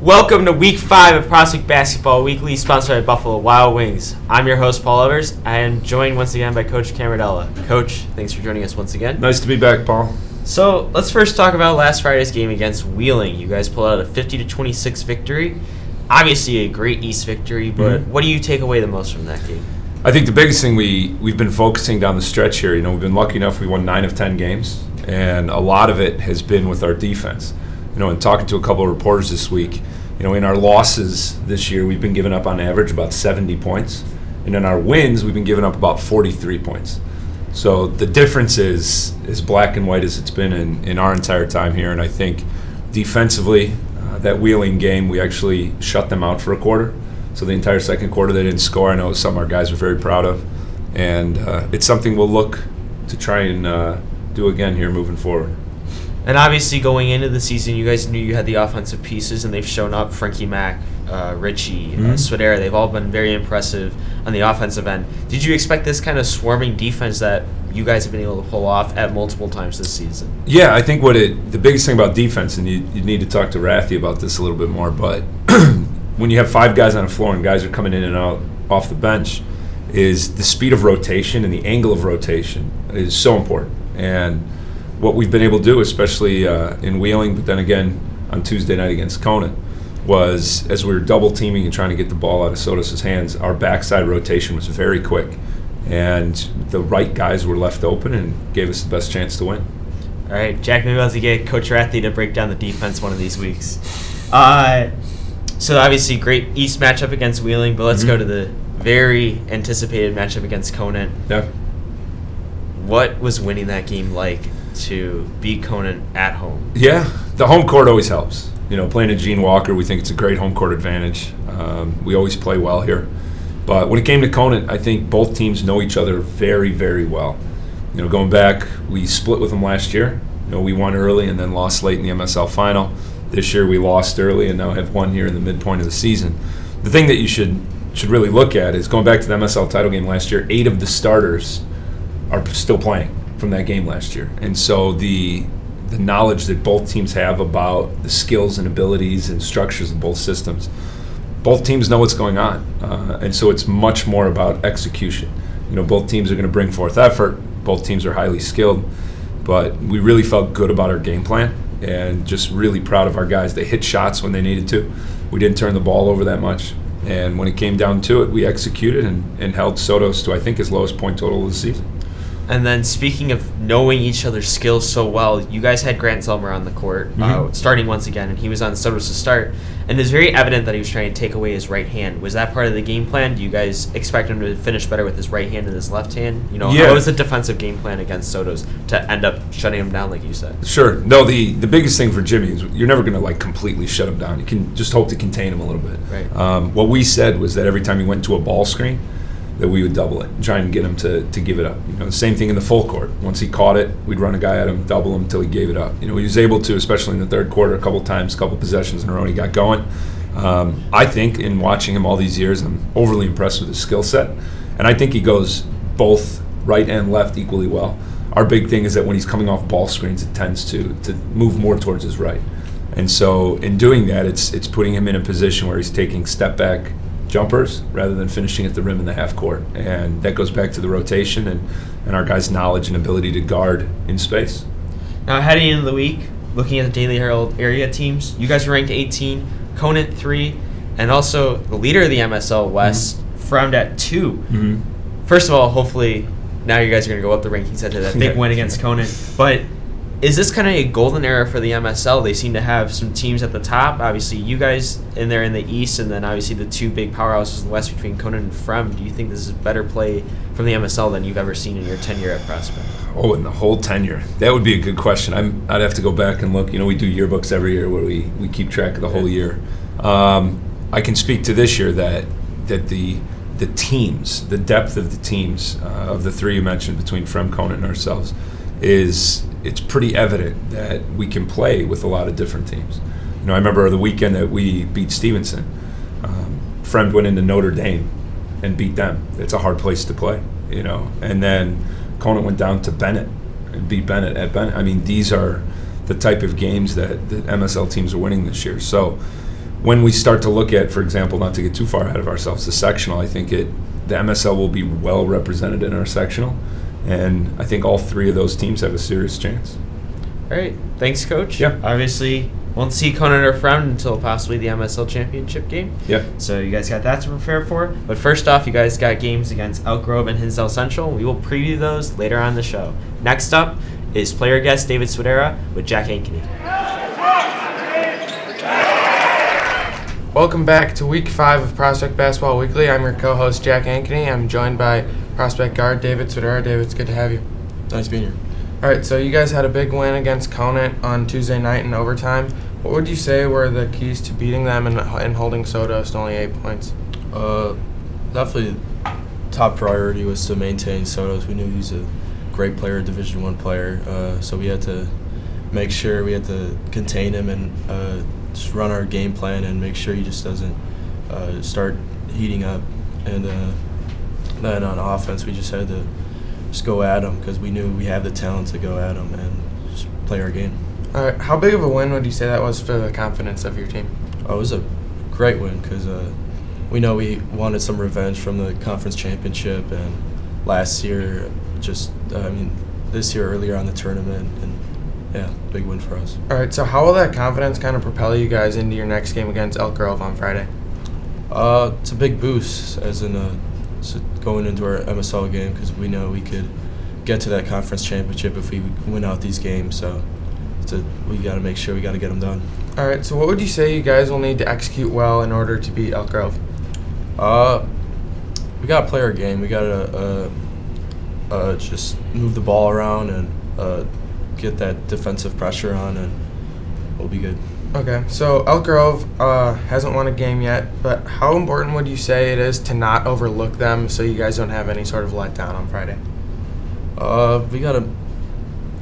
Welcome to Week 5 of Prospect Basketball Weekly, sponsored by Buffalo Wild Wings. I'm your host, Paul Evers. I am joined once again by Coach Camaradella. Coach, thanks for joining us once again. Nice to be back, Paul. So let's first talk about last Friday's game against Wheeling. You guys pulled out a 50-26 victory. Obviously a great East victory, but what do you take away the most from that game? I think the biggest thing we've been focusing down the stretch here, we've been lucky enough we won 9 of 10 games, and a lot of it has been with our defense. And talking to a couple of reporters this week, in our losses this year, we've been giving up on average about 70 points. And in our wins, we've been giving up about 43 points. So the difference is as black and white as it's been in our entire time here. And I think defensively, that Wheeling game, we actually shut them out for a quarter. So the entire second quarter, they didn't score. I know it's something our guys are very proud of. And it's something we'll look to try and do again here moving forward. And obviously going into the season, you guys knew you had the offensive pieces, and they've shown up. Frankie Mack, Richie, Swidera, they've all been very impressive on the offensive end. Did you expect this kind of swarming defense that you guys have been able to pull off at multiple times this season? Yeah, I think the biggest thing about defense, and you need to talk to Rathy about this a little bit more, but when you have 5 guys on the floor and guys are coming in and out off the bench, is the speed of rotation and the angle of rotation is so important. And what we've been able to do, especially in Wheeling, but then again on Tuesday night against Conant, was as we were double teaming and trying to get the ball out of Sotos' hands, our backside rotation was very quick, and the right guys were left open and gave us the best chance to win. All right, Jack, maybe let's get Coach Rathy to break down the defense one of these weeks. So obviously great East matchup against Wheeling, but let's go to the very anticipated matchup against Conant. Yeah. What was winning that game like to beat Conant at home? Yeah, the home court always helps. Playing at Gene Walker, we think it's a great home court advantage. We always play well here. But when it came to Conant, I think both teams know each other very, very well. Going back, we split with them last year. We won early and then lost late in the MSL final. This year we lost early and now have won here in the midpoint of the season. The thing that you should really look at is going back to the MSL title game last year, 8 of the starters are still playing from that game last year. And so the knowledge that both teams have about the skills and abilities and structures of both systems, both teams know what's going on. And so it's much more about execution. Both teams are going to bring forth effort. Both teams are highly skilled. But we really felt good about our game plan and just really proud of our guys. They hit shots when they needed to. We didn't turn the ball over that much. And when it came down to it, we executed and held Sotos to, I think, his lowest point total of the season. And then speaking of knowing each other's skills so well, you guys had Grant Zelmer on the court, starting once again, and he was on Sotos to start. And it's very evident that he was trying to take away his right hand. Was that part of the game plan? Do you guys expect him to finish better with his right hand than his left hand? How was the defensive game plan against Sotos to end up shutting him down, like you said? Sure. No, the biggest thing for Jimmy is you're never going to completely shut him down. You can just hope to contain him a little bit. Right. What we said was that every time he went to a ball screen, that we would double it, try and get him to give it up. The same thing in the full court. Once he caught it, we'd run a guy at him, double him until he gave it up. He was able to, especially in the third quarter, a couple possessions in a row, he got going. I think in watching him all these years, I'm overly impressed with his skill set. And I think he goes both right and left equally well. Our big thing is that when he's coming off ball screens, it tends to move more towards his right. And so in doing that, it's putting him in a position where he's taking step back jumpers rather than finishing at the rim in the half court. And that goes back to the rotation and our guys' knowledge and ability to guard in space. Now, heading into the week, looking at the Daily Herald area teams, you guys are ranked 18, Conant 3, and also the leader of the MSL West, Fremd at 2. First of all, hopefully now you guys are going to go up the rankings after that big win against Conant. But is this kind of a golden era for the MSL? They seem to have some teams at the top. Obviously, you guys in there in the East, and then obviously the 2 big powerhouses in the West between Conant and Fremd. Do you think this is better play from the MSL than you've ever seen in your tenure at Prospect? Oh, in the whole tenure? That would be a good question. I'd have to go back and look. We do yearbooks every year where we keep track of the whole year. I can speak to this year that the teams, the depth of the teams, of the 3 you mentioned between Fremd, Conant, and ourselves, it's pretty evident that we can play with a lot of different teams. I remember the weekend that we beat Stevenson. Fremd went into Notre Dame and beat them. It's a hard place to play, And then Conant went down to Bennett and beat Bennett at Bennett. These are the type of games that MSL teams are winning this year. So when we start to look at, for example, not to get too far ahead of ourselves, the sectional, I think the MSL will be well represented in our sectional, and I think all three of those teams have a serious chance. All right. Thanks, Coach. Yeah. Obviously, won't see Conant or Frown until possibly the MSL championship game. Yeah. So you guys got that to prepare for. But first off, you guys got games against Elk Grove and Hinsdale Central. We will preview those later on in the show. Next up is player guest David Swidera with Jack Ankeny. Welcome back to Week 5 of Prospect Basketball Weekly. I'm your co-host, Jack Ankeny. I'm joined by prospect guard David Swidera. David, it's good to have you. Nice being here. All right, so you guys had a big win against Conant on Tuesday night in overtime. What would you say were the keys to beating them and holding Sodos to only 8 points? Definitely top priority was to maintain Sotos. We knew he was a great player, Division I player, so we had to make sure we had to contain him and just run our game plan and make sure he just doesn't start heating up. And then on offense, we just had to just go at him because we knew we have the talent to go at him and just play our game. All right, how big of a win would you say that was for the confidence of your team? Oh, it was a great win because we know we wanted some revenge from the conference championship and last year, this year earlier on the tournament, and yeah, big win for us. All right, so how will that confidence kind of propel you guys into your next game against Elk Grove on Friday? It's a big boost as in going into our MSL game because we know we could get to that conference championship if we win out these games. So we got to make sure we got to get them done. All right, so what would you say you guys will need to execute well in order to beat Elk Grove? We got to play our game. We got to just move the ball around and get that defensive pressure on, and we'll be good. Okay, so Elk Grove hasn't won a game yet, but how important would you say it is to not overlook them so you guys don't have any sort of letdown on Friday?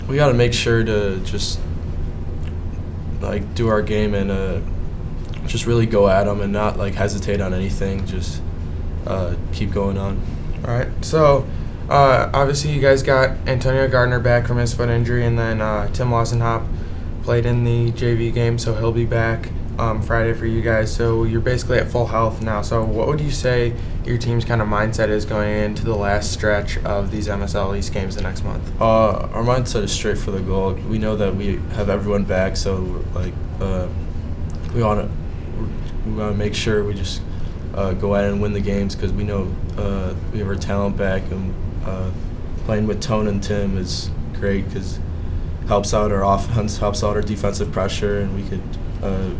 We gotta make sure to just do our game and just really go at them and not hesitate on anything. Just keep going on. All right, so obviously you guys got Antonio Gardner back from his foot injury, and then Tim Lawson-Hop played in the JV game, so he'll be back Friday for you guys. So you're basically at full health now. So what would you say your team's kind of mindset is going into the last stretch of these MSL East games the next month? Our mindset is straight for the goal. We know that we have everyone back, so we want to make sure we just go out and win the games because we know we have our talent back, and playing with Tone and Tim is great because helps out our offense, helps out our defensive pressure, and we could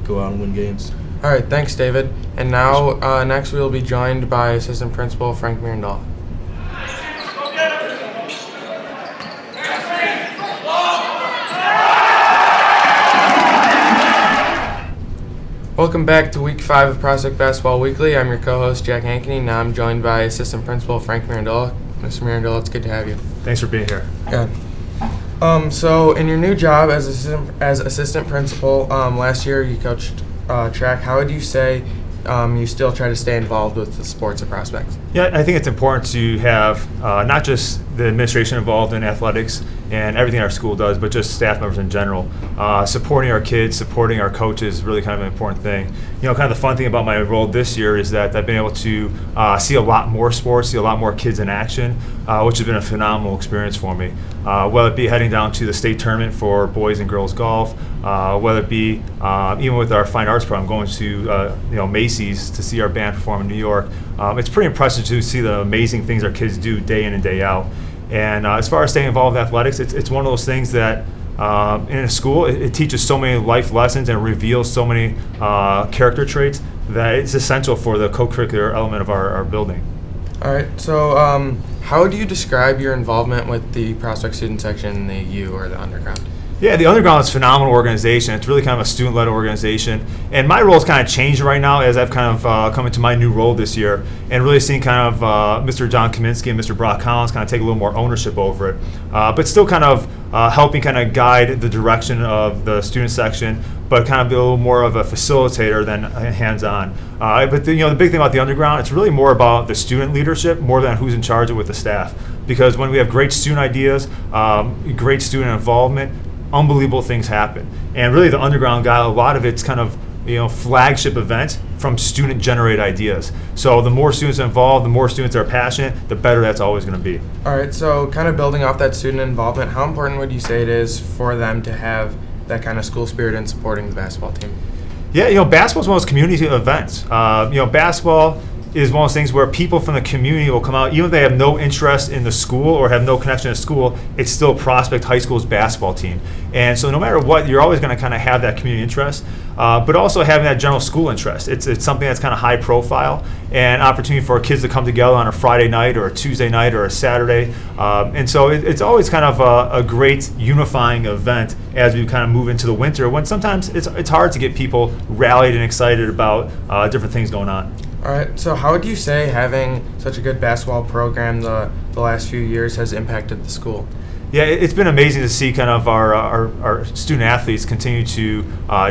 go out and win games. All right, thanks, David. And now next we will be joined by Assistant Principal Frank Mirandahl. Welcome back to Week 5 of Prospect Basketball Weekly. I'm your co-host, Jack Ankeny. Now I'm joined by Assistant Principal Frank Mirandahl. Mr. Mirandahl, it's good to have you. Thanks for being here. Yeah. So in your new job as assistant principal, last year you coached track. How would you say you still try to stay involved with the sports of Prospect? Yeah, I think it's important to have not just the administration involved in athletics and everything our school does, but just staff members in general. Supporting our kids, supporting our coaches is really kind of an important thing. You know, kind of the fun thing about my role this year is that I've been able to see a lot more sports, see a lot more kids in action, which has been a phenomenal experience for me. Whether it be heading down to the state tournament for boys and girls golf, whether it be even with our fine arts program, going to Macy's to see our band perform in New York. It's pretty impressive to see the amazing things our kids do day in and day out. And as far as staying involved in athletics, it's one of those things that in a school, it teaches so many life lessons and reveals so many character traits that it's essential for the co-curricular element of our building. All right, so how do you describe your involvement with the Prospect Student Section in the U or the Underground? Yeah, the Underground is a phenomenal organization. It's really kind of a student-led organization. And my role's kind of changed right now as I've kind of come into my new role this year and really seeing kind of Mr. John Kaminsky and Mr. Brock Collins kind of take a little more ownership over it. But still kind of helping kind of guide the direction of the student section, but kind of be a little more of a facilitator than hands-on. But the big thing about the Underground, it's really more about the student leadership more than who's in charge of it with the staff. Because when we have great student ideas, great student involvement, unbelievable things happen. And really the Underground got a lot of its kind of flagship event from student-generated ideas. So the more students involved, the more students are passionate, the better that's always going to be. All right, so kind of building off that student involvement, how important would you say it is for them to have that kind of school spirit in supporting the basketball team? Yeah, basketball is one of those community events. Basketball is one of those things where people from the community will come out, even if they have no interest in the school or have no connection to school, it's still Prospect High School's basketball team. And so no matter what, you're always going to kind of have that community interest, but also having that general school interest. It's something that's kind of high profile and opportunity for kids to come together on a Friday night or a Tuesday night or a Saturday. And so it's always kind of a great unifying event as we kind of move into the winter, when sometimes it's hard to get people rallied and excited about different things going on. All right, so how would you say having such a good basketball program the last few years has impacted the school? Yeah, it's been amazing to see kind of our student athletes continue to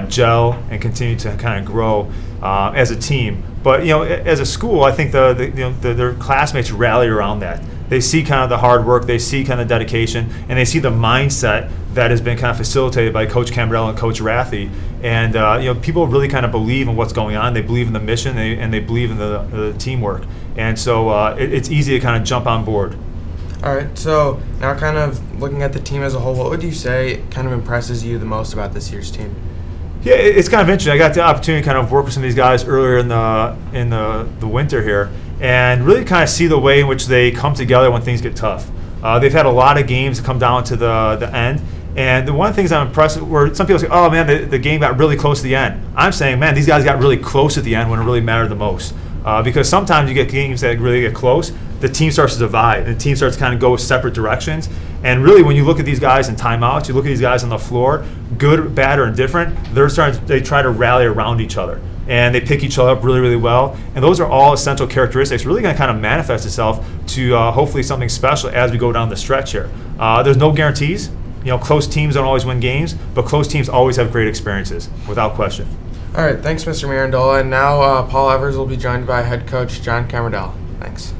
gel and continue to kind of grow as a team. But as a school, I think their classmates rally around that. They see kind of the hard work, they see kind of dedication, and they see the mindset that has been kind of facilitated by Coach Cambardella and Coach Rathy. And people really kind of believe in what's going on. They believe in the mission, and they believe in the teamwork. And so it's easy to kind of jump on board. All right, so now kind of looking at the team as a whole, what would you say kind of impresses you the most about this year's team? Yeah, it's kind of interesting. I got the opportunity to kind of work with some of these guys earlier in the winter here, and really kind of see the way in which they come together when things get tough. They've had a lot of games come down to the end, and one of the things I'm impressed with, where some people say, oh man, the game got really close to the end. I'm saying, man, these guys got really close at the end when it really mattered the most. Because sometimes you get games that really get close, the team starts to divide, and the team starts to kind of go separate directions. And really, when you look at these guys in timeouts, you look at these guys on the floor, good, bad, or indifferent, they try to rally around each other. And they pick each other up really, really well. And those are all essential characteristics really going to kind of manifest itself to hopefully something special as we go down the stretch here. There's no guarantees. Close teams don't always win games, but close teams always have great experiences, without question. All right, thanks, Mr. Mirandola. And now Paul Evers will be joined by head coach John Cambardella. Thanks.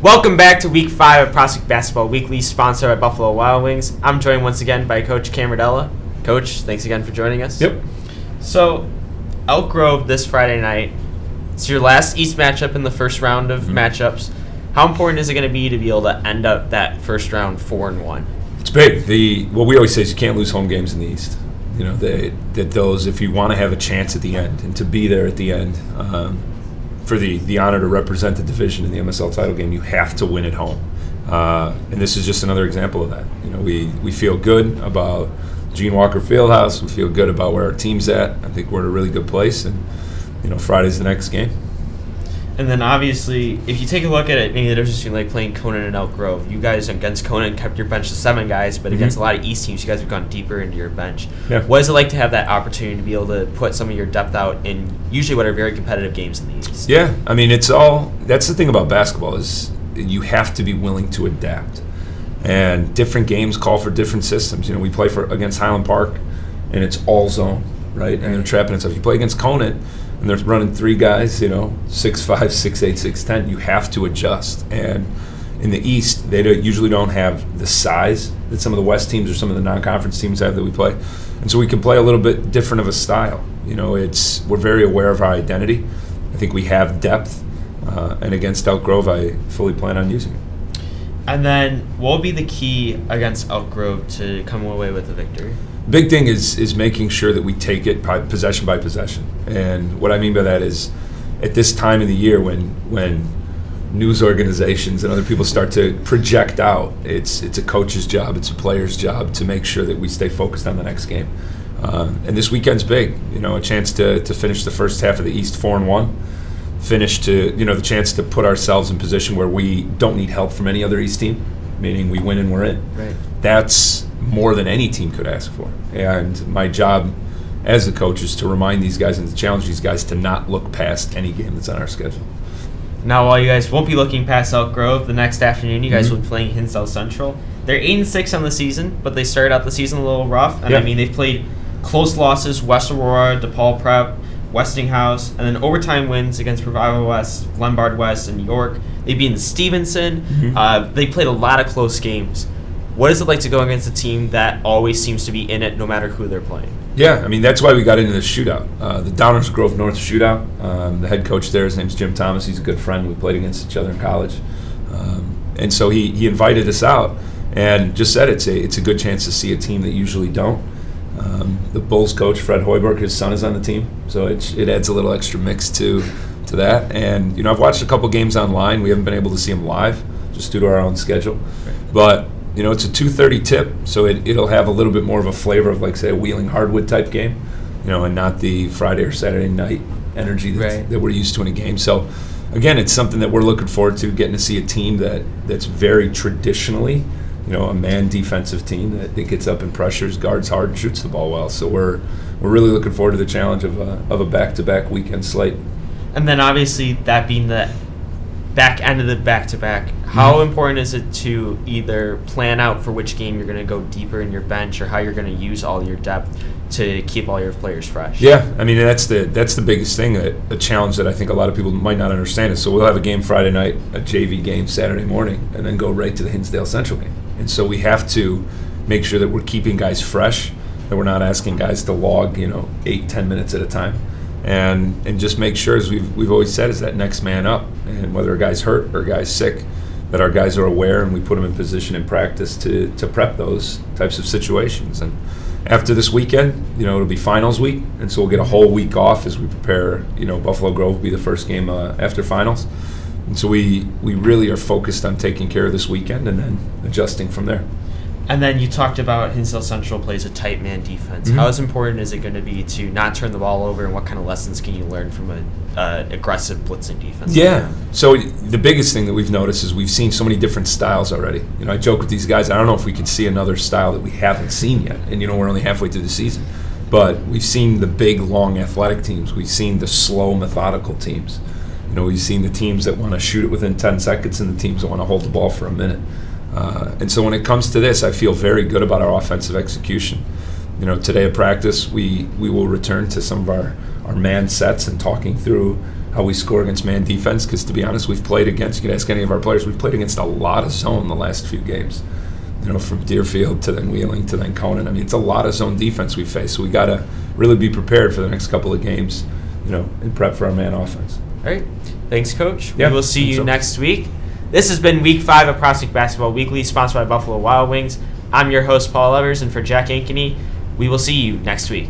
Welcome back to Week 5 of Prospect Basketball Weekly, sponsored by Buffalo Wild Wings. I'm joined once again by Coach Cambardella. Coach, thanks again for joining us. Yep. So, Elk Grove this Friday night. It's your last East matchup in the first round of matchups. How important is it going to be able to end up that first round 4-1? It's big. What we always say is you can't lose home games in the East. If you want to have a chance at the end and to be there at the end, for the honor to represent the division in the MSL title game, you have to win at home. And this is just another example of that. We feel good about Gene Walker Fieldhouse. We feel good about where our team's at. I think we're in a really good place, and Friday's the next game. And then obviously, if you take a look at it, maybe the difference between playing Conan and Elk Grove. You guys against Conan kept your bench to 7 guys, but against a lot of East teams, you guys have gone deeper into your bench. Yeah. What is it like to have that opportunity to be able to put some of your depth out in usually what are very competitive games in the East? Yeah, that's the thing about basketball is you have to be willing to adapt. And different games call for different systems. We play against Highland Park, and it's all zone, right? And they're trapping itself. You play against Conant, and they're running 3 guys, 6'5", 6'8", 6'10". You have to adjust. And in the East, they usually don't have the size that some of the West teams or some of the non-conference teams have that we play. And so we can play a little bit different of a style. We're very aware of our identity. I think we have depth. And against Elk Grove, I fully plan on using it. And then what will be the key against Elk Grove to come away with a victory? Big thing is making sure that we take it possession by possession. And what I mean by that is at this time of the year when news organizations and other people start to project out, it's a coach's job, it's a player's job to make sure that we stay focused on the next game. And this weekend's big, a chance to finish the first half of the East 4-1. The chance to put ourselves in position where we don't need help from any other East team, meaning we win and we're in. Right. That's more than any team could ask for. And my job as the coach is to remind these guys and to challenge these guys to not look past any game that's on our schedule. Now, while you guys won't be looking past Elk Grove, the next afternoon you guys will be playing Hinsdale Central. They're 8-6 on the season, but they started out the season a little rough. And Yeah. they've played close losses: West Aurora, DePaul Prep, Westinghouse, and then overtime wins against Revival West, Lombard West, and York. They beat Stevenson. They played a lot of close games. What is it like to go against a team that always seems to be in it no matter who they're playing? Yeah, I mean, that's why we got into the shootout. The Downers Grove North shootout. The head coach there, his name's Jim Thomas. He's a good friend. We played against each other in college. And so he invited us out and just said it's a good chance to see a team that usually don't. The Bulls coach, Fred Hoiberg, his son is on the team. So it adds a little extra mix to that. And, I've watched a couple games online. We haven't been able to see them live just due to our own schedule. But it's a 2:30 tip, so it'll have a little bit more of a flavor of, like, say, a Wheeling Hardwood type game, and not the Friday or Saturday night energy that we're used to in a game. So, again, it's something that we're looking forward to, getting to see a team that's very traditionally, a man defensive team that gets up and pressures, guards hard, and shoots the ball well. So we're really looking forward to the challenge of a back-to-back weekend slate. And then obviously that being the back end of the back-to-back, how important is it to either plan out for which game you're going to go deeper in your bench or how you're going to use all your depth to keep all your players fresh? Yeah, I mean, that's the biggest thing, a challenge that I think a lot of people might not understand is, so we'll have a game Friday night, a JV game Saturday morning, and then go right to the Hinsdale Central game. And so we have to make sure that we're keeping guys fresh, that we're not asking guys to log, 8-10 minutes at a time. And just make sure, as we've always said, is that next man up. And whether a guy's hurt or a guy's sick, that our guys are aware and we put them in position in practice to prep those types of situations. And after this weekend, it'll be finals week, and so we'll get a whole week off as we prepare. Buffalo Grove will be the first game after finals. And so we really are focused on taking care of this weekend and then adjusting from there. And then you talked about Hinsdale Central plays a tight man defense. How important is it going to be to not turn the ball over, and what kind of lessons can you learn from an aggressive blitzing defense? Yeah. So the biggest thing that we've noticed is we've seen so many different styles already. I joke with these guys, I don't know if we could see another style that we haven't seen yet. And, we're only halfway through the season. But we've seen the big, long, athletic teams. We've seen the slow, methodical teams. We've seen the teams that want to shoot it within 10 seconds and the teams that want to hold the ball for a minute. And so when it comes to this, I feel very good about our offensive execution. Today at practice, we will return to some of our man sets and talking through how we score against man defense, because to be honest, we've played against, you can ask any of our players, we've played against a lot of zone the last few games. From Deerfield to then Wheeling to then Conan. I mean, it's a lot of zone defense we face, so we got to really be prepared for the next couple of games, and prep for our man offense. All right. Thanks, Coach. Yeah, we will see you next week. This has been Week 5 of Prospect Basketball Weekly, sponsored by Buffalo Wild Wings. I'm your host, Paul Evers, and for Jack Ankeny, we will see you next week.